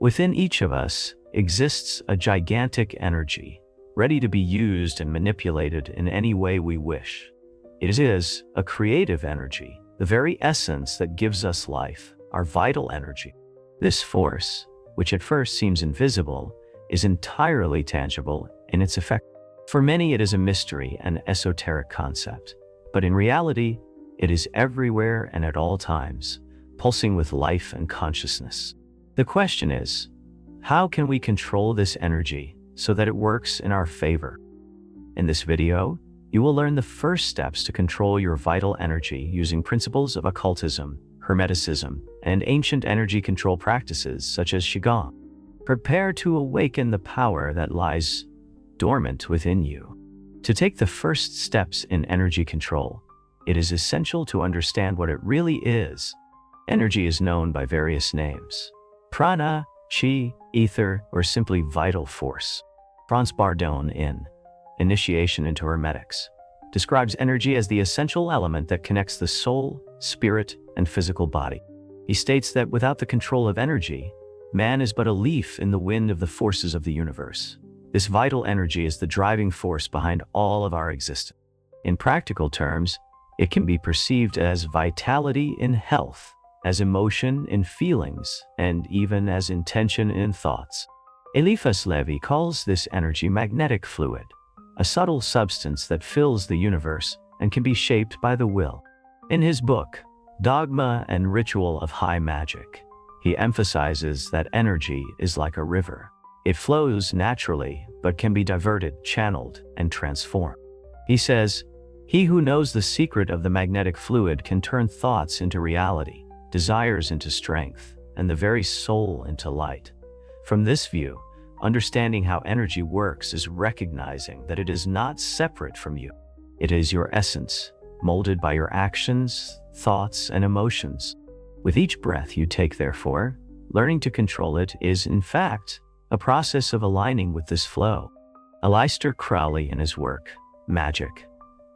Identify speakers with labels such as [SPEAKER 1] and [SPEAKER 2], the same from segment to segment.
[SPEAKER 1] Within each of us exists a gigantic energy, ready to be used and manipulated in any way we wish. It is a creative energy, the very essence that gives us life, our vital energy. This force, which at first seems invisible, is entirely tangible in its effect. For many, it is a mystery and esoteric concept, but in reality, it is everywhere and at all times, pulsing with life and consciousness. The question is, how can we control this energy so that it works in our favor? In this video, you will learn the first steps to control your vital energy using principles of occultism, hermeticism, and ancient energy control practices such as Qigong. Prepare to awaken the power that lies dormant within you. To take the first steps in energy control, it is essential to understand what it really is. Energy is known by various names: prana, qi, ether, or simply vital force. Franz Bardone, in Initiation into Hermetics, describes energy as the essential element that connects the soul, spirit, and physical body. He states that without the control of energy, man is but a leaf in the wind of the forces of the universe. This vital energy is the driving force behind all of our existence. In practical terms, it can be perceived as vitality in health, as emotion in feelings, and even as intention in thoughts. Éliphas Lévi calls this energy magnetic fluid, a subtle substance that fills the universe and can be shaped by the will. In his book, Dogma and Ritual of High Magic, he emphasizes that energy is like a river. It flows naturally, but can be diverted, channeled, and transformed. He says, "He who knows the secret of the magnetic fluid can turn thoughts into reality, desires into strength, and the very soul into light." From this view, understanding how energy works is recognizing that it is not separate from you. It is your essence, molded by your actions, thoughts, and emotions. With each breath you take, therefore, learning to control it is, in fact, a process of aligning with this flow. Aleister Crowley, in his work, Magic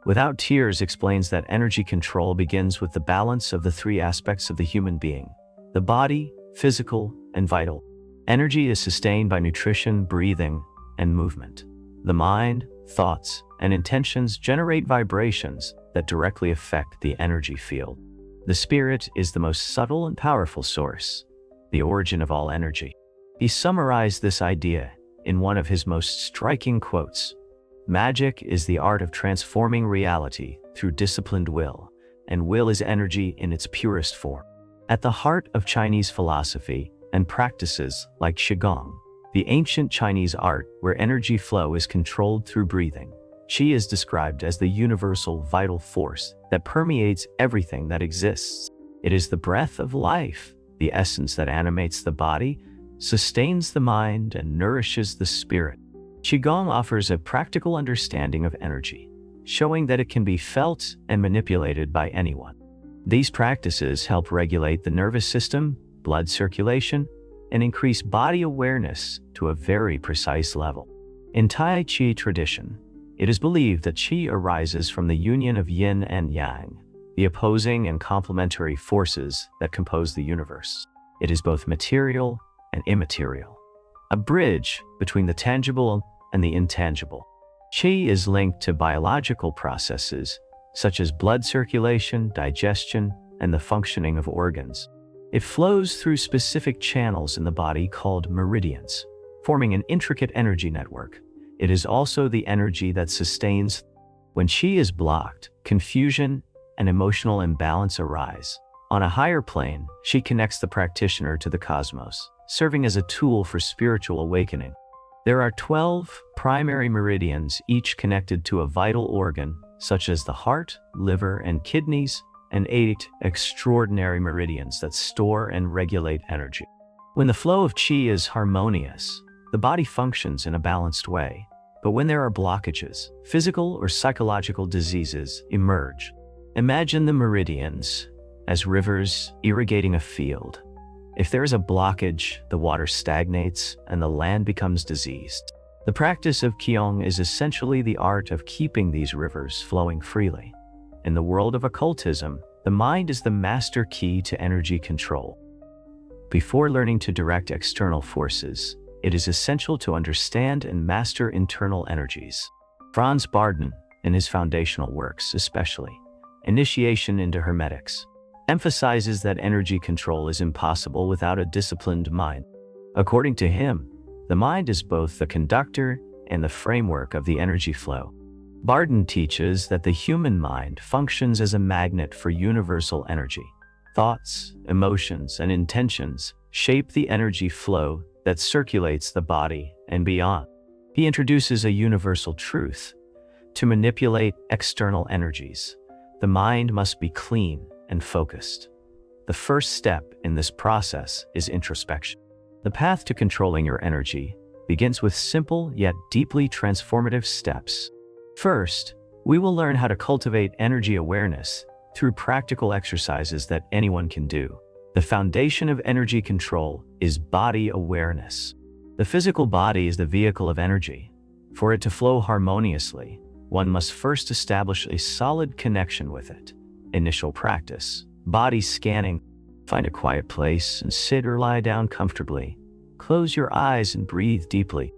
[SPEAKER 1] Without Tears, explains that energy control begins with the balance of the three aspects of the human being: the body, physical, and vital. Energy is sustained by nutrition, breathing, and movement. The mind, thoughts, and intentions generate vibrations that directly affect the energy field. The spirit is the most subtle and powerful source, the origin of all energy. He summarized this idea in one of his most striking quotes: "Magic is the art of transforming reality through disciplined will, and will is energy in its purest form." At the heart of Chinese philosophy and practices like Qigong, the ancient Chinese art where energy flow is controlled through breathing, Qi is described as the universal vital force that permeates everything that exists. It is the breath of life, the essence that animates the body, sustains the mind, and nourishes the spirit. Qigong offers a practical understanding of energy, showing that it can be felt and manipulated by anyone. These practices help regulate the nervous system, blood circulation, and increase body awareness to a very precise level. In Tai Chi tradition, it is believed that Qi arises from the union of yin and yang, the opposing and complementary forces that compose the universe. It is both material and immaterial, a bridge between the tangible and the intangible. Qi is linked to biological processes such as blood circulation, digestion, and the functioning of organs. It flows through specific channels in the body called meridians, forming an intricate energy network. It is also the energy that sustains. When Qi is blocked, confusion and emotional imbalance arise. On a higher plane, Qi connects the practitioner to the cosmos, serving as a tool for spiritual awakening. There are 12 primary meridians, each connected to a vital organ, such as the heart, liver, and kidneys, and 8 extraordinary meridians that store and regulate energy. When the flow of Qi is harmonious, the body functions in a balanced way. But when there are blockages, physical or psychological diseases emerge. Imagine the meridians as rivers irrigating a field. If there is a blockage, the water stagnates and the land becomes diseased. The practice of Qigong is essentially the art of keeping these rivers flowing freely. In the world of occultism, the mind is the master key to energy control. Before learning to direct external forces, it is essential to understand and master internal energies. Franz Bardon, in his foundational works especially, Initiation into Hermetics, emphasizes that energy control is impossible without a disciplined mind. According to him, the mind is both the conductor and the framework of the energy flow. Bardon teaches that the human mind functions as a magnet for universal energy. Thoughts, emotions, and intentions shape the energy flow that circulates the body and beyond. He introduces a universal truth. To manipulate external energies, the mind must be clean and focused. The first step in this process is introspection. The path to controlling your energy begins with simple yet deeply transformative steps. First, we will learn how to cultivate energy awareness through practical exercises that anyone can do. The foundation of energy control is body awareness. The physical body is the vehicle of energy. For it to flow harmoniously, one must first establish a solid connection with it. Initial practice: body scanning. Find a quiet place and sit or lie down comfortably. Close your eyes and breathe deeply.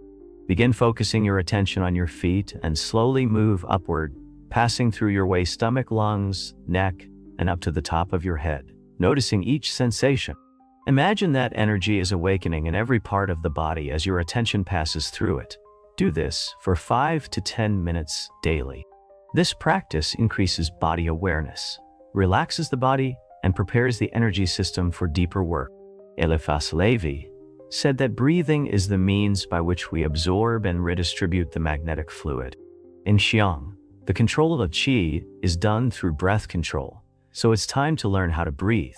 [SPEAKER 1] Begin focusing your attention on your feet and slowly move upward, passing through your waist, stomach, lungs, neck, and up to the top of your head, noticing each sensation. Imagine that energy is awakening in every part of the body as your attention passes through it. Do this for 5 to 10 minutes daily. This practice increases body awareness, relaxes the body, and prepares the energy system for deeper work. Éliphas Lévi said that breathing is the means by which we absorb and redistribute the magnetic fluid. In Qigong, the control of Qi is done through breath control, so it's time to learn how to breathe.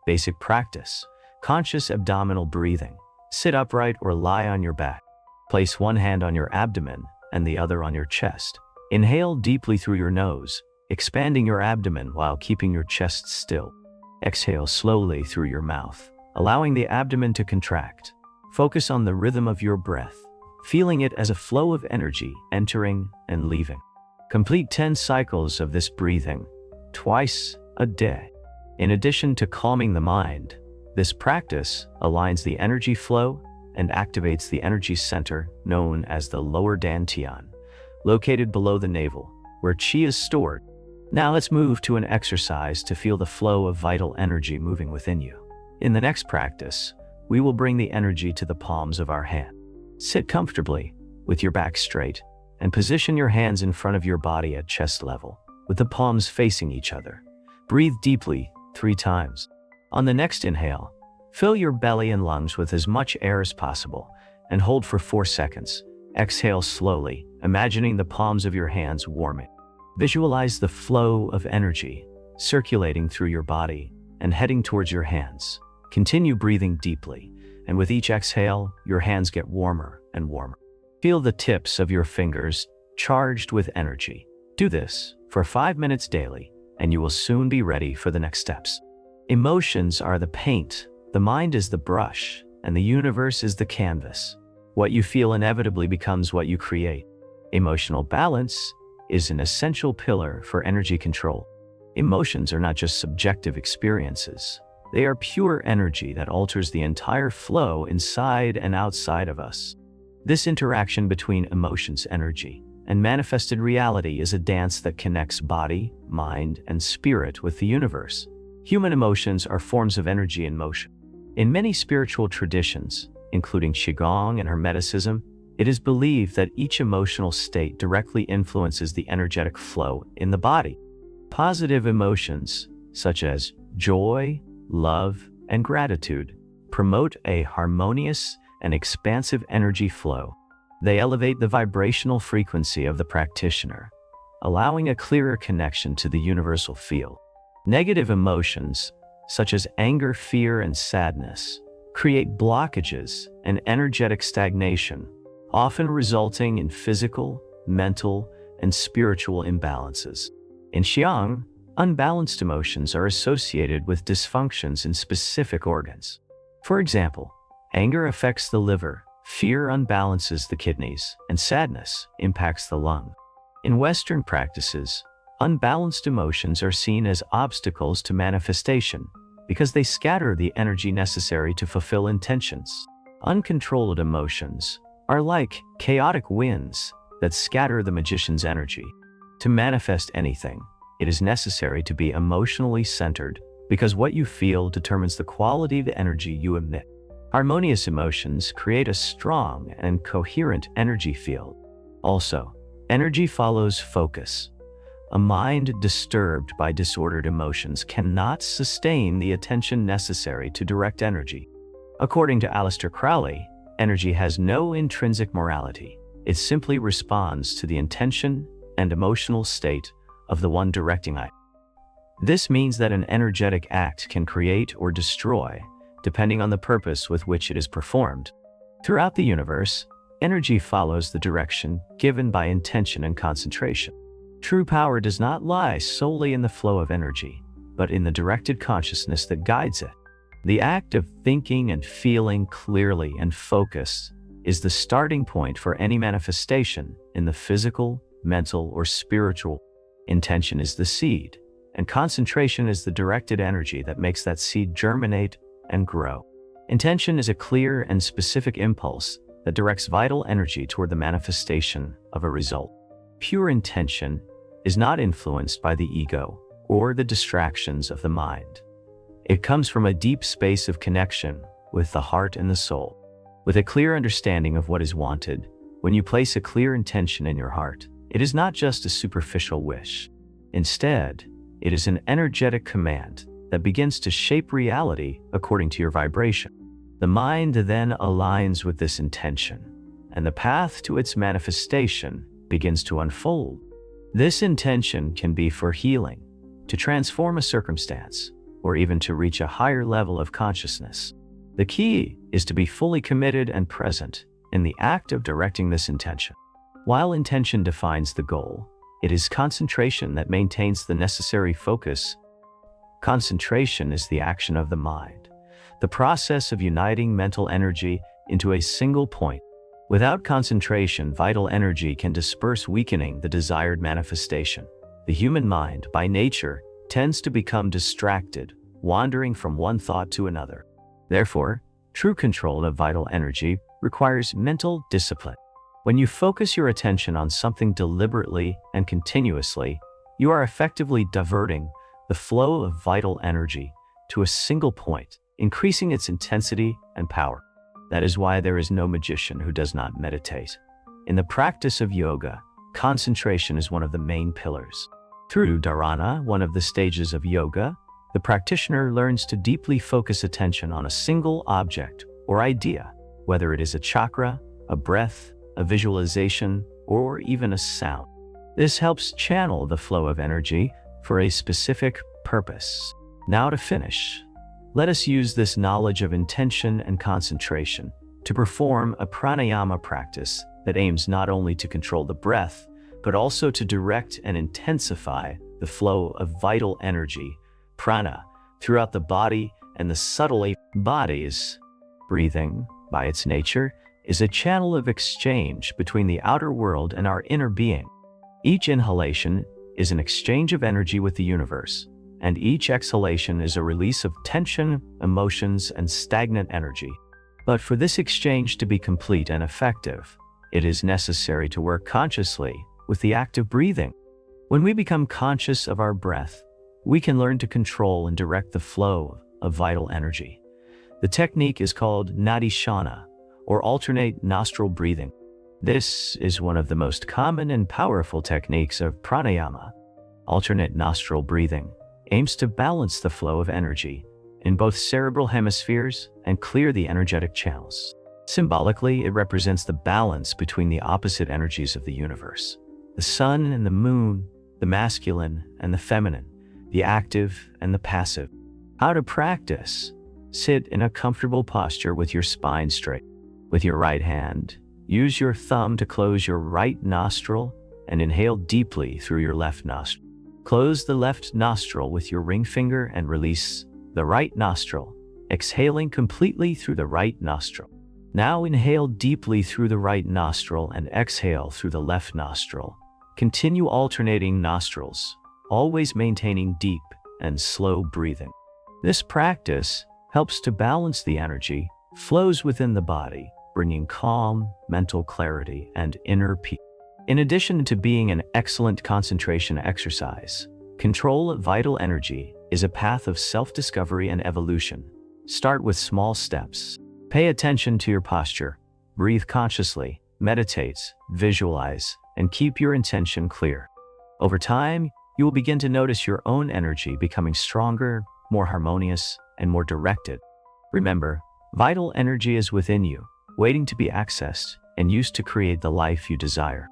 [SPEAKER 1] Basic practice: conscious abdominal breathing. Sit upright or lie on your back. Place one hand on your abdomen and the other on your chest. Inhale deeply through your nose, expanding your abdomen while keeping your chest still. Exhale slowly through your mouth, allowing the abdomen to contract. Focus on the rhythm of your breath, feeling it as a flow of energy entering and leaving. Complete 10 cycles of this breathing, twice a day. In addition to calming the mind, this practice aligns the energy flow and activates the energy center known as the lower dantian, located below the navel, where Qi is stored. Now let's move to an exercise to feel the flow of vital energy moving within you. In the next practice, we will bring the energy to the palms of our hand. Sit comfortably, with your back straight, and position your hands in front of your body at chest level, with the palms facing each other. Breathe deeply 3 times. On the next inhale, fill your belly and lungs with as much air as possible, and hold for 4 seconds. Exhale slowly, imagining the palms of your hands warming. Visualize the flow of energy circulating through your body and heading towards your hands. Continue breathing deeply, and with each exhale, your hands get warmer and warmer. Feel the tips of your fingers charged with energy. Do this for 5 minutes daily, and you will soon be ready for the next steps. Emotions are the paint, the mind is the brush, and the universe is the canvas. What you feel inevitably becomes what you create. Emotional balance is an essential pillar for energy control. Emotions are not just subjective experiences. They are pure energy that alters the entire flow inside and outside of us. This interaction between emotions, energy, and manifested reality is a dance that connects body, mind, and spirit with the universe. Human emotions are forms of energy in motion. In many spiritual traditions, including Qigong and hermeticism, it is believed that each emotional state directly influences the energetic flow in the body. Positive emotions, such as joy, love, and gratitude, promote a harmonious and expansive energy flow. They elevate the vibrational frequency of the practitioner, allowing a clearer connection to the universal field. Negative emotions, such as anger, fear, and sadness, create blockages and energetic stagnation, often resulting in physical, mental, and spiritual imbalances. In Qigong, unbalanced emotions are associated with dysfunctions in specific organs. For example, anger affects the liver, fear unbalances the kidneys, and sadness impacts the lung. In Western practices, unbalanced emotions are seen as obstacles to manifestation, because they scatter the energy necessary to fulfill intentions. Uncontrolled emotions are like chaotic winds that scatter the magician's energy. To manifest anything, it is necessary to be emotionally centered, because what you feel determines the quality of the energy you emit. Harmonious emotions create a strong and coherent energy field. Also, energy follows focus. A mind disturbed by disordered emotions cannot sustain the attention necessary to direct energy. According to Aleister Crowley, energy has no intrinsic morality. It simply responds to the intention and emotional state of the one directing it. This means that an energetic act can create or destroy, depending on the purpose with which it is performed. Throughout the universe, energy follows the direction given by intention and concentration. True power does not lie solely in the flow of energy, but in the directed consciousness that guides it. The act of thinking and feeling clearly and focused is the starting point for any manifestation in the physical, mental, or spiritual. Intention is the seed, and concentration is the directed energy that makes that seed germinate and grow. Intention is a clear and specific impulse that directs vital energy toward the manifestation of a result. Pure intention is not influenced by the ego or the distractions of the mind. It comes from a deep space of connection with the heart and the soul. With a clear understanding of what is wanted, when you place a clear intention in your heart, it is not just a superficial wish. Instead, it is an energetic command that begins to shape reality according to your vibration. The mind then aligns with this intention, and the path to its manifestation begins to unfold. This intention can be for healing, to transform a circumstance, or even to reach a higher level of consciousness. The key is to be fully committed and present in the act of directing this intention. While intention defines the goal, it is concentration that maintains the necessary focus. Concentration is the action of the mind, the process of uniting mental energy into a single point. Without concentration, vital energy can disperse, weakening the desired manifestation. The human mind, by nature, tends to become distracted, wandering from one thought to another. Therefore, true control of vital energy requires mental discipline. When you focus your attention on something deliberately and continuously, you are effectively diverting the flow of vital energy to a single point, increasing its intensity and power. That is why there is no magician who does not meditate. In the practice of yoga, concentration is one of the main pillars. Through dharana, one of the stages of yoga, the practitioner learns to deeply focus attention on a single object or idea, whether it is a chakra, a breath, a visualization, or even a sound. This helps channel the flow of energy for a specific purpose. Now to finish, let us use this knowledge of intention and concentration to perform a pranayama practice that aims not only to control the breath, but also to direct and intensify the flow of vital energy, prana, throughout the body and the subtle bodies. Breathing, by its nature, is a channel of exchange between the outer world and our inner being. Each inhalation is an exchange of energy with the universe, and each exhalation is a release of tension, emotions, and stagnant energy. But for this exchange to be complete and effective, it is necessary to work consciously with the act of breathing. When we become conscious of our breath, we can learn to control and direct the flow of vital energy. The technique is called nadishana, or alternate nostril breathing. This is one of the most common and powerful techniques of pranayama. Alternate nostril breathing aims to balance the flow of energy in both cerebral hemispheres and clear the energetic channels. Symbolically, it represents the balance between the opposite energies of the universe: the sun and the moon, the masculine and the feminine, the active and the passive. How to practice? Sit in a comfortable posture with your spine straight. With your right hand, use your thumb to close your right nostril and inhale deeply through your left nostril. Close the left nostril with your ring finger and release the right nostril, exhaling completely through the right nostril. Now inhale deeply through the right nostril and exhale through the left nostril. Continue alternating nostrils, always maintaining deep and slow breathing. This practice helps to balance the energy flows within the body, bringing calm, mental clarity, and inner peace. In addition to being an excellent concentration exercise, control of vital energy is a path of self-discovery and evolution. Start with small steps. Pay attention to your posture, breathe consciously, meditate, visualize, and keep your intention clear. Over time, you will begin to notice your own energy becoming stronger, more harmonious, and more directed. Remember, vital energy is within you, waiting to be accessed and used to create the life you desire.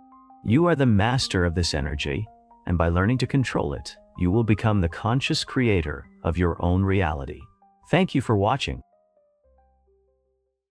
[SPEAKER 1] You are the master of this energy, and by learning to control it, you will become the conscious creator of your own reality. Thank you for watching.